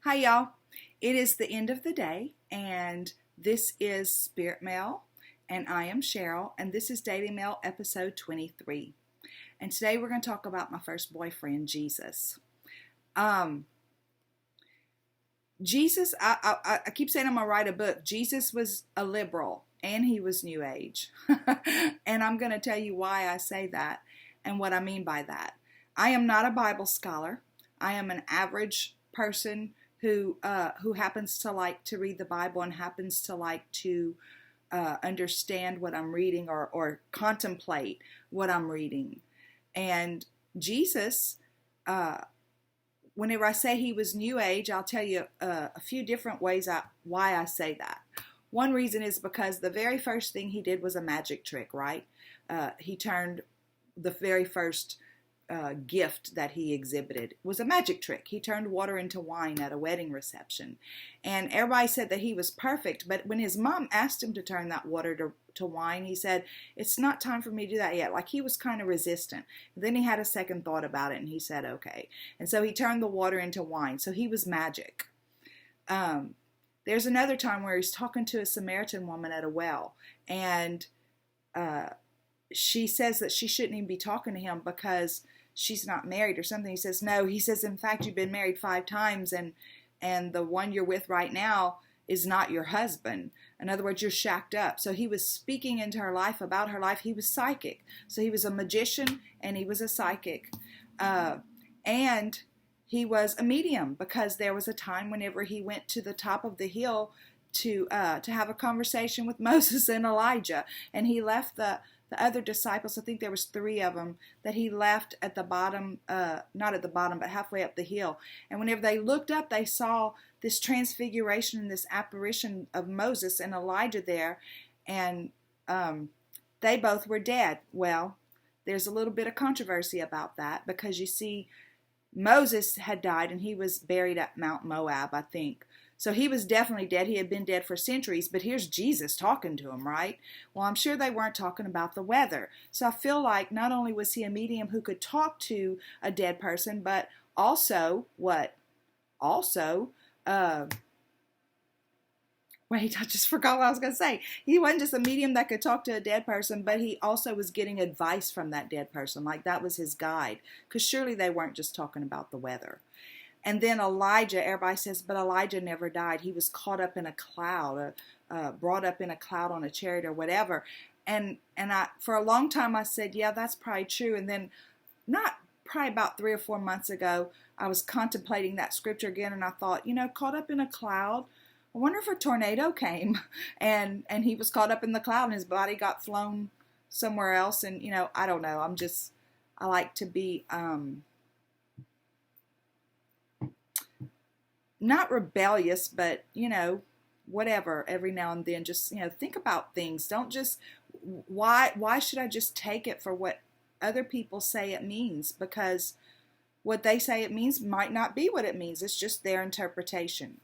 Hi, y'all. It is the end of the day, and this is Spirit Mail, and I am Cheryl, and this is Daily Mail episode 23. And today we're going to talk about my first boyfriend, Jesus. Jesus, I keep saying I'm going to write a book. Jesus was a liberal, and he was New Age. And I'm going to tell you why I say that and what I mean by that. I am not a Bible scholar. I am an average person who happens to like to read the Bible and happens to like to understand what I'm reading or contemplate what I'm reading. And Jesus, whenever I say he was New Age, I'll tell you a few different ways why I say that. One reason is because the very first thing he did was a magic trick, right? He turned the very first gift that he exhibited was a magic trick. He turned water into wine at a wedding reception. And everybody said that he was perfect, but when his mom asked him to turn that water to wine, he said, "It's not time for me to do that yet." Like he was kind of resistant. Then he had a second thought about it and he said, okay. And so he turned the water into wine. So he was magic. There's another time where he's talking to a Samaritan woman at a well, and she says that she shouldn't even be talking to him because she's not married or something. He says, no. He says, in fact, you've been married 5 times and the one you're with right now is not your husband. In other words, you're shacked up. So he was speaking into her life, about her life. He was psychic. So he was a magician and he was a psychic. And he was a medium because there was a time whenever he went to the top of the hill to have a conversation with Moses and Elijah. And he left the other disciples, I think there was 3 of them, that he left at the bottom, not at the bottom, but halfway up the hill. And whenever they looked up, they saw this transfiguration and this apparition of Moses and Elijah there, and they both were dead. Well, there's a little bit of controversy about that because you see, Moses had died and he was buried at Mount Moab, I think. So he was definitely dead. He had been dead for centuries, but here's Jesus talking to him, right? Well, I'm sure they weren't talking about the weather. So I feel like not only was he a medium who could talk to a dead person, but also, what? Also, wait, I just forgot what I was going to say. He wasn't just a medium that could talk to a dead person, but he also was getting advice from that dead person. Like that was his guide, because surely they weren't just talking about the weather. And then Elijah, everybody says, but Elijah never died. He was caught up in a cloud, brought up in a cloud on a chariot or whatever. And I, for a long time, I said, yeah, that's probably true. And then probably about 3 or 4 months ago, I was contemplating that scripture again. And I thought, caught up in a cloud. I wonder if a tornado came and he was caught up in the cloud and his body got flown somewhere else. And, I don't know. I like to be, not rebellious, but, whatever, every now and then, just, think about things. Don't just, why should I just take it for what other people say it means? Because what they say it means might not be what it means. It's just their interpretation.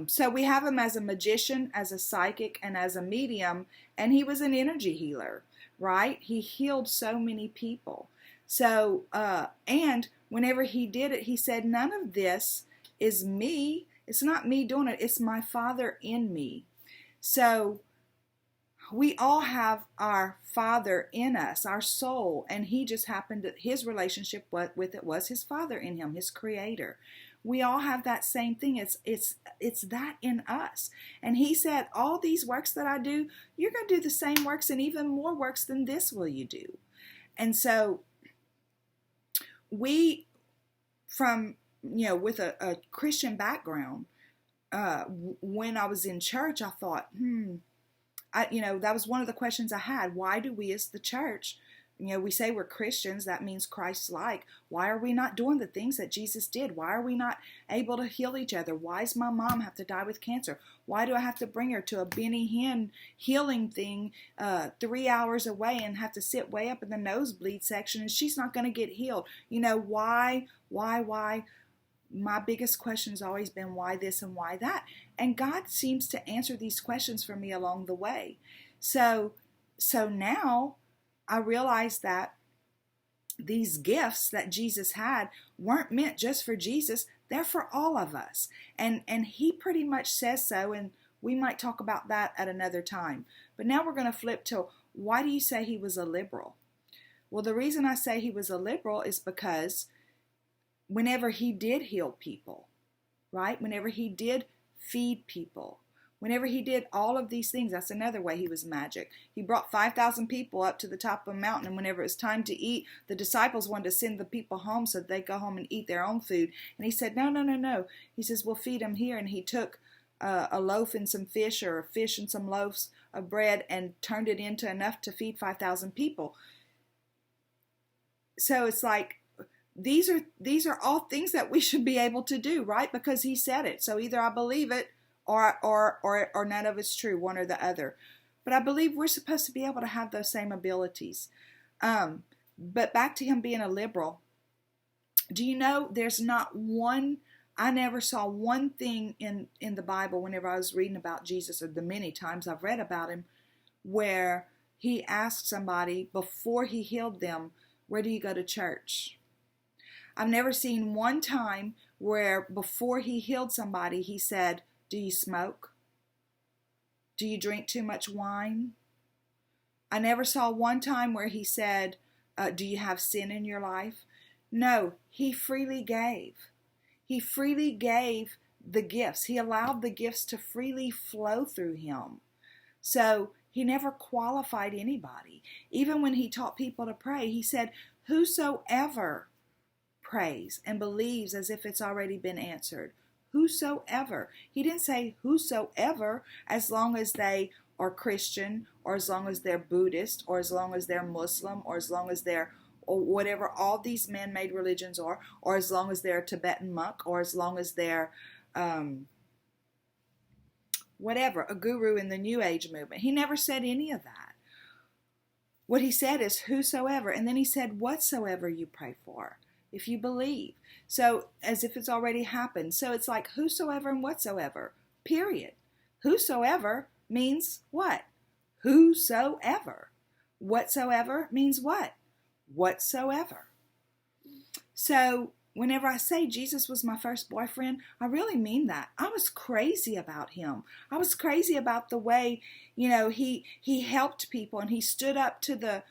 So we have him as a magician, as a psychic, and as a medium, and he was an energy healer, right? He healed so many people. So, and whenever he did it, he said, none of this is me. It's not me doing it. It's my Father in me. So we all have our Father in us, our soul, and he just happened to, his relationship with it was his Father in him, his Creator. We all have that same thing. It's that in us. And he said, all these works that I do, you're going to do the same works and even more works than this will you do. And so we, from with a Christian background, when I was in church, I thought, that was one of the questions I had. Why do we as the church, we say we're Christians, that means Christ-like. Why are we not doing the things that Jesus did? Why are we not able to heal each other? Why does my mom have to die with cancer? Why do I have to bring her to a Benny Hinn healing thing 3 hours away and have to sit way up in the nosebleed section and she's not going to get healed? Why? My biggest question has always been why this and why that. And God seems to answer these questions for me along the way. So now I realize that these gifts that Jesus had weren't meant just for Jesus. They're for all of us. And he pretty much says so, and we might talk about that at another time. But now we're going to flip to, why do you say he was a liberal? Well, the reason I say he was a liberal is because whenever he did heal people, right? Whenever he did feed people, whenever he did all of these things, that's another way he was magic. He brought 5,000 people up to the top of a mountain, and whenever it was time to eat, the disciples wanted to send the people home so that they go home and eat their own food. And he said, no, no, no, no. He says, we'll feed them here. And he took a loaf and some fish, or a fish and some loaves of bread, and turned it into enough to feed 5,000 people. So it's like, these are all things that we should be able to do, right? Because he said it. So either I believe it or none of it's true, one or the other. But I believe we're supposed to be able to have those same abilities. But back to him being a liberal. Do you know there's not one, I never saw one thing in the Bible whenever I was reading about Jesus, or the many times I've read about him, where he asked somebody before he healed them, where do you go to church? I've never seen one time where before he healed somebody, he said, do you smoke? Do you drink too much wine? I never saw one time where he said, do you have sin in your life? No, he freely gave. He freely gave the gifts. He allowed the gifts to freely flow through him. So he never qualified anybody. Even when he taught people to pray, he said, whosoever prays and believes as if it's already been answered. Whosoever. He didn't say whosoever as long as they are Christian, or as long as they're Buddhist, or as long as they're Muslim, or as long as they're, or whatever all these man-made religions are, or as long as they're a Tibetan monk, or as long as they're whatever, a guru in the New Age movement. He never said any of that. What he said is whosoever, and then he said whatsoever you pray for, if you believe. So as if it's already happened. So it's like whosoever and whatsoever, period. Whosoever means what? Whosoever. Whatsoever means what? Whatsoever. So whenever I say Jesus was my first boyfriend, I really mean that. I was crazy about him. I was crazy about the way, he helped people, and he stood up to the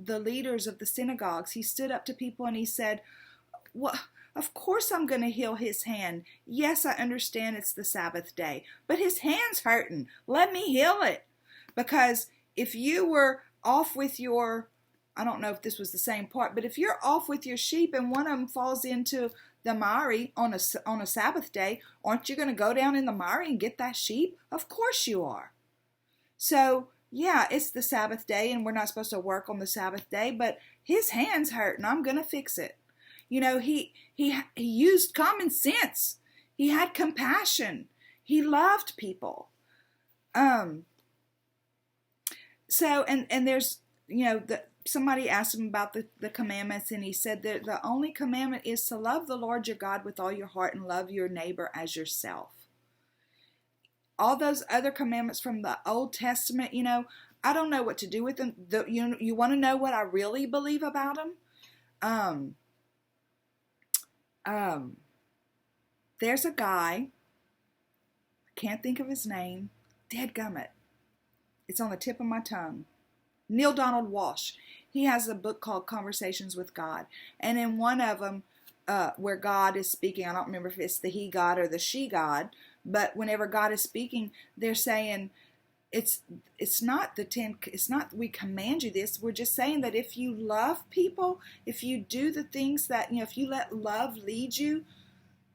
leaders of the synagogues. He stood up to people and he said, well, of course I'm going to heal his hand. Yes, I understand it's the Sabbath day, but his hand's hurting. Let me heal it. Because if you were off with your, I don't know if this was the same part, but if you're off with your sheep and one of them falls into the mire on a Sabbath day, aren't you going to go down in the mire and get that sheep? Of course you are. So yeah, it's the Sabbath day and we're not supposed to work on the Sabbath day, but his hand's hurting. I'm going to fix it. He used common sense. He had compassion. He loved people. So, and there's, somebody asked him about the commandments, and he said that the only commandment is to love the Lord your God with all your heart and love your neighbor as yourself. All those other commandments from the Old Testament, I don't know what to do with them. You want to know what I really believe about them? There's a guy, I can't think of his name, dadgummit. It's on the tip of my tongue. Neil Donald Walsh. He has a book called Conversations with God. And in one of them, where God is speaking, I don't remember if it's the he God or the she God, but whenever God is speaking, they're saying, it's not we command you this. We're just saying that if you love people, if you do the things that, if you let love lead you,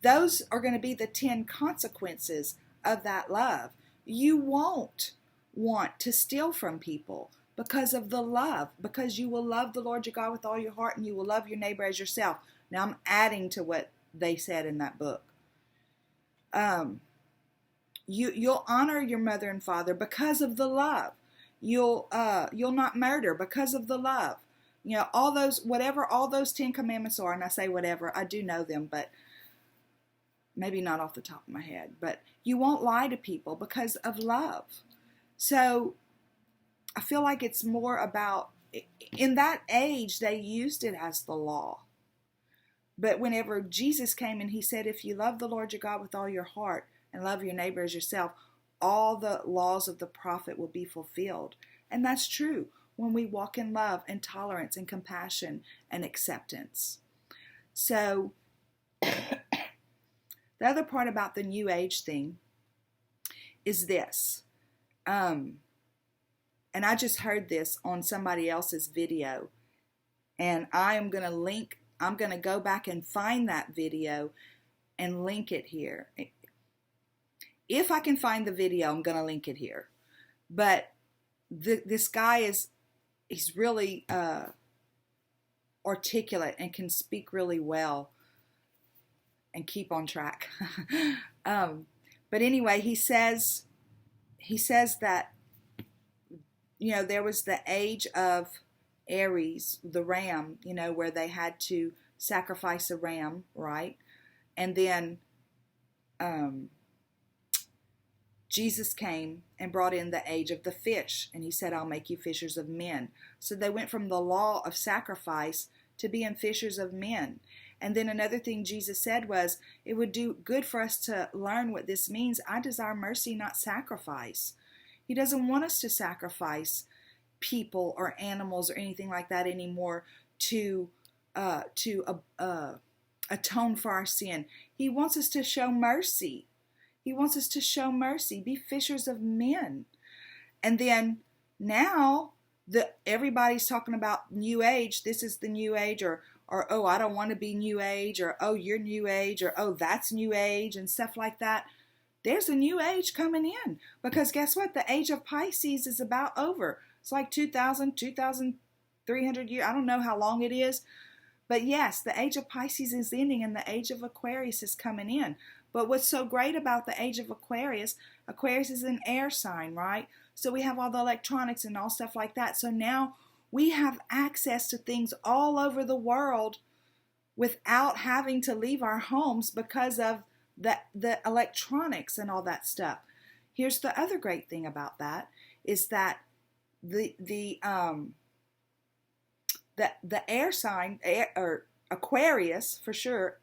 those are going to be the 10 consequences of that love. You won't want to steal from people because of the love, because you will love the Lord your God with all your heart and you will love your neighbor as yourself. Now I'm adding to what they said in that book. You'll honor your mother and father because of the love. You'll not murder because of the love. All those, whatever all those 10 commandments are, and I say whatever, I do know them, but maybe not off the top of my head. But you won't lie to people because of love. So I feel like it's more about, in that age, they used it as the law. But whenever Jesus came and he said, if you love the Lord your God with all your heart and love your neighbor as yourself, all the laws of the prophet will be fulfilled. And that's true when we walk in love and tolerance and compassion and acceptance. So the other part about the New Age thing is this. And I just heard this on somebody else's video. And I'm going to go back and find that video and link it here. If I can find the video, I'm going to link it here. But this guy he's really articulate and can speak really well and keep on track. But anyway, he says that, there was the age of Aries, the ram, where they had to sacrifice a ram, right? And then Jesus came and brought in the age of the fish, and he said, I'll make you fishers of men. So they went from the law of sacrifice to being fishers of men. And then another thing Jesus said was, it would do good for us to learn what this means. I desire mercy, not sacrifice. He doesn't want us to sacrifice people or animals or anything like that anymore to atone for our sin. He wants us to show mercy. He wants us to show mercy, be fishers of men. And then now everybody's talking about New Age. This is the New Age, or oh, I don't want to be New Age, or oh, you're New Age, or oh, that's New Age, and stuff like that. There's a New Age coming in, because guess what? The age of Pisces is about over. It's like 2,300 years. I don't know how long it is. But yes, the age of Pisces is ending and the age of Aquarius is coming in. But what's so great about the age of Aquarius is an air sign, right? So we have all the electronics and all stuff like that. So now we have access to things all over the world without having to leave our homes because of the electronics and all that stuff. Here's the other great thing about that is that the air sign, or Aquarius for sure,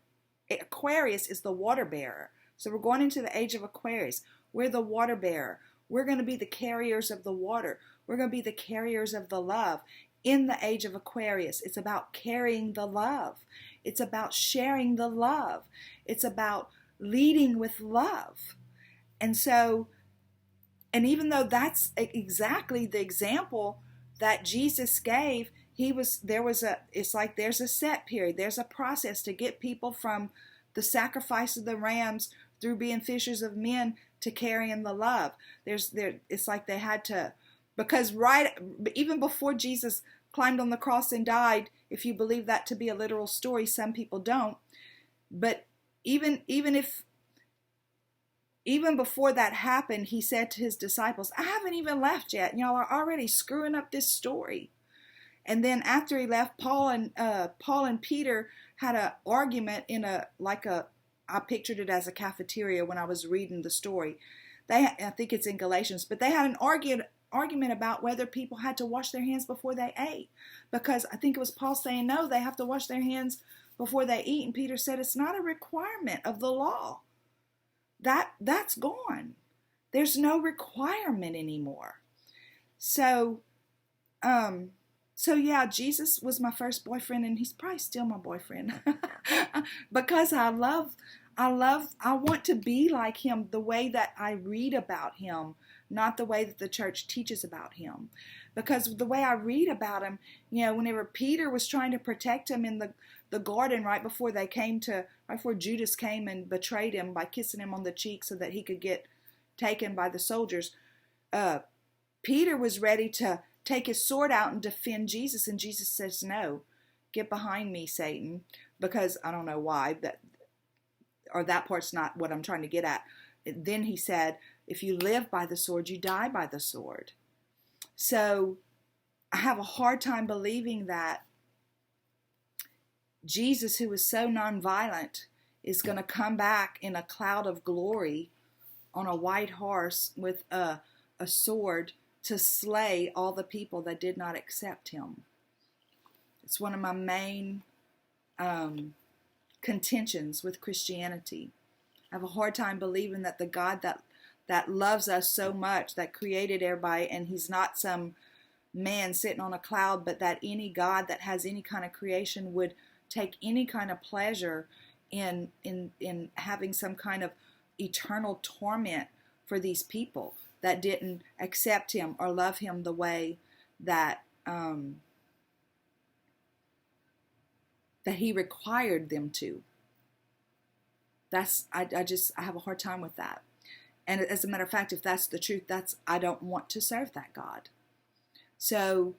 Aquarius is the water bearer. So we're going into the age of Aquarius. We're the water bearer. We're going to be the carriers of the water. We're going to be the carriers of the love. In the age of Aquarius, it's about carrying the love. It's about sharing the love. It's about leading with love. And so, and even though that's exactly the example that Jesus gave, it's like there's a set period. There's a process to get people from the sacrifice of the rams through being fishers of men to carrying the love. It's like they had to, because even before Jesus climbed on the cross and died, if you believe that to be a literal story, some people don't. But even before that happened, he said to his disciples, I haven't even left yet, and y'all are already screwing up this story. And then after he left, Paul and Peter had an argument I pictured it as a cafeteria when I was reading the story. I think it's in Galatians, but they had an argument about whether people had to wash their hands before they ate. Because I think it was Paul saying, no, they have to wash their hands before they eat. And Peter said, it's not a requirement of the law. That's gone. There's no requirement anymore. So yeah, Jesus was my first boyfriend, and he's probably still my boyfriend because I want to be like him the way that I read about him, not the way that the church teaches about him. Because the way I read about him, whenever Peter was trying to protect him in the garden right before Judas came and betrayed him by kissing him on the cheek so that he could get taken by the soldiers, Peter was ready to take his sword out and defend Jesus, and Jesus says, no, get behind me, Satan, because I don't know why, that part's not what I'm trying to get at. Then he said, if you live by the sword, you die by the sword. So I have a hard time believing that Jesus, who is so nonviolent, is going to come back in a cloud of glory on a white horse with a sword to slay all the people that did not accept him. It's one of my main contentions with Christianity. I have a hard time believing that the God that loves us so much, that created everybody, and he's not some man sitting on a cloud, but that any God that has any kind of creation would take any kind of pleasure in having some kind of eternal torment for these people that didn't accept him or love him the way that that he required them to. I have a hard time with that. And as a matter of fact, if that's the truth, I don't want to serve that God. So,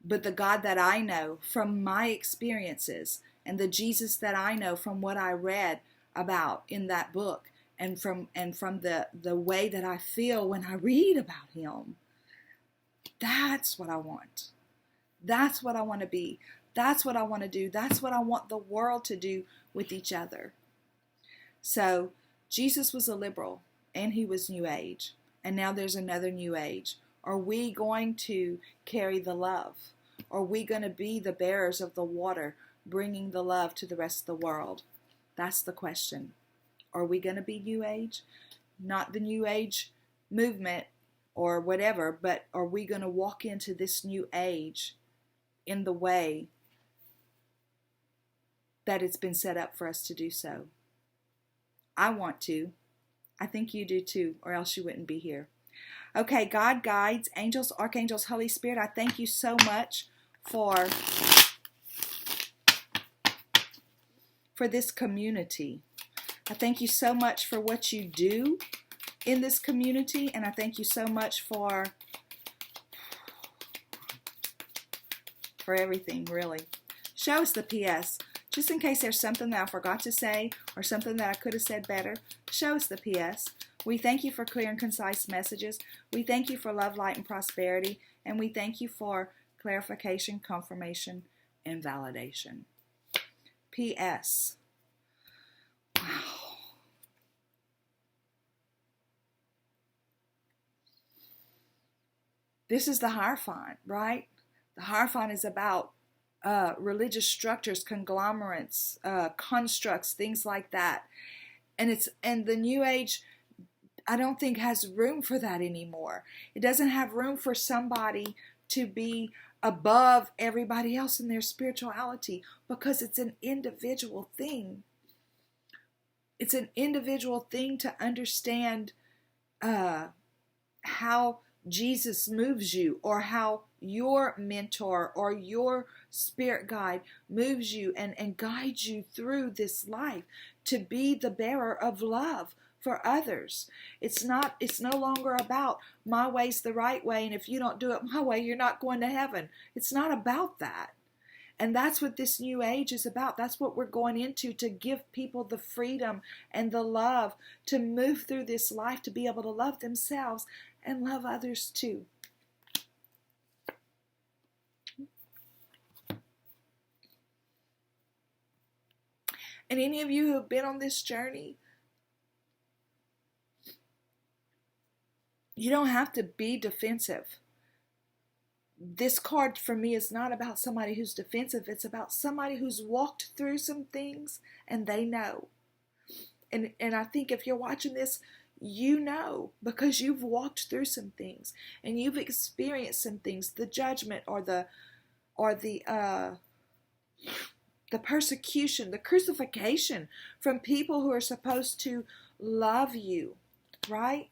but the God that I know from my experiences, and the Jesus that I know from what I read about in that book, and from the way that I feel when I read about him, that's what I want. That's what I want to be. That's what I want to do. That's what I want the world to do with each other. So Jesus was a liberal and he was New Age. And now there's another New Age. Are we going to carry the love? Are we going to be the bearers of the water, bringing the love to the rest of the world? That's the question. Are we going to be New Age? Not the New Age movement or whatever, but are we going to walk into this New Age in the way that it's been set up for us to do so? I want to. I think you do too, or else you wouldn't be here. Okay, God, guides, angels, archangels, Holy Spirit, I thank you so much for this community. I thank you so much for what you do in this community, and I thank you so much for everything, really. Show us the PS. Just in case there's something that I forgot to say or something that I could have said better, show us the PS. We thank you for clear and concise messages. We thank you for love, light, and prosperity. And we thank you for clarification, confirmation, and validation. PS. Wow. This is the Hierophant, right? The Hierophant is about religious structures, conglomerates, constructs, things like that. And the New Age, I don't think, has room for that anymore. It doesn't have room for somebody to be above everybody else in their spirituality, because it's an individual thing. It's an individual thing to understand how Jesus moves you, or how your mentor or your spirit guide moves you and guides you through this life to be the bearer of love for others. It's no longer about my way's the right way, and if you don't do it my way, you're not going to heaven. It's not about that. And that's what this New Age is about. That's what we're going into, to give people the freedom and the love to move through this life, to be able to love themselves and love others too. And any of you who have been on this journey, you don't have to be defensive. This card for me is not about somebody who's defensive. It's about somebody who's walked through some things and they know. And I think if you're watching this, you know, because you've walked through some things and you've experienced some things, the judgment or the persecution, the crucifixion from people who are supposed to love you, right?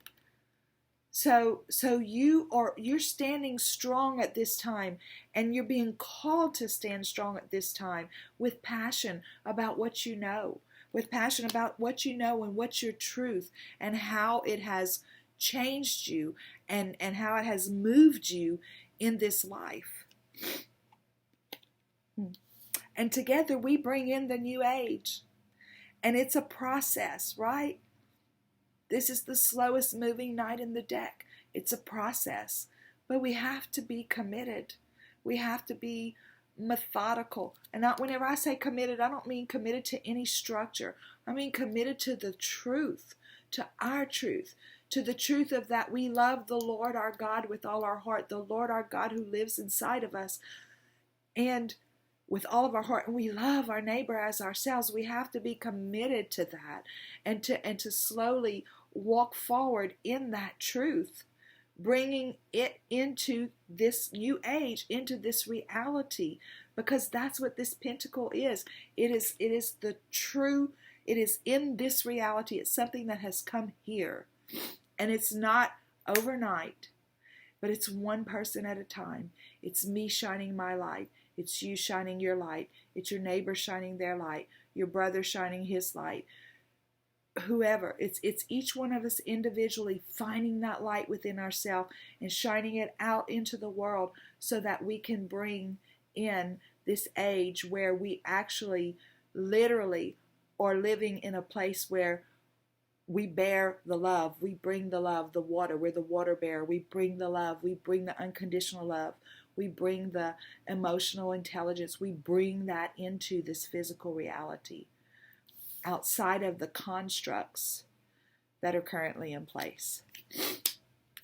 So you're standing strong at this time, and you're being called to stand strong at this time with passion about what you know, with passion about what you know and what's your truth and how it has changed you and how it has moved you in this life. And together we bring in the New Age, and it's a process, right? This is the slowest moving knight in the deck. It's a process, but we have to be committed. We have to be methodical. And whenever I say committed, I don't mean committed to any structure. I mean committed to the truth, to our truth, to the truth of that we love the Lord our God with all our heart, the Lord our God who lives inside of us. And with all of our heart, and we love our neighbor as ourselves, we have to be committed to that, and to slowly walk forward in that truth, bringing it into this new age, into this reality, because that's what this pentacle is. It is the true, it is in this reality. It's something that has come here, and it's not overnight, but it's one person at a time. It's me shining my light. It's you shining your light. It's your neighbor shining their light. Your brother shining his light. Whoever. It's each one of us individually finding that light within ourselves and shining it out into the world, so that we can bring in this age where we actually literally are living in a place where we bear the love. We bring the love, the water. We're the water bearer. We bring the love. We bring the unconditional love. We bring the emotional intelligence. We bring that into this physical reality, outside of the constructs that are currently in place.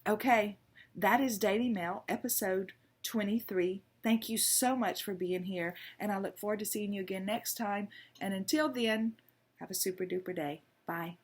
Okay, that is Daily Mail, episode 23. Thank you so much for being here, and I look forward to seeing you again next time. And until then, have a super duper day. Bye.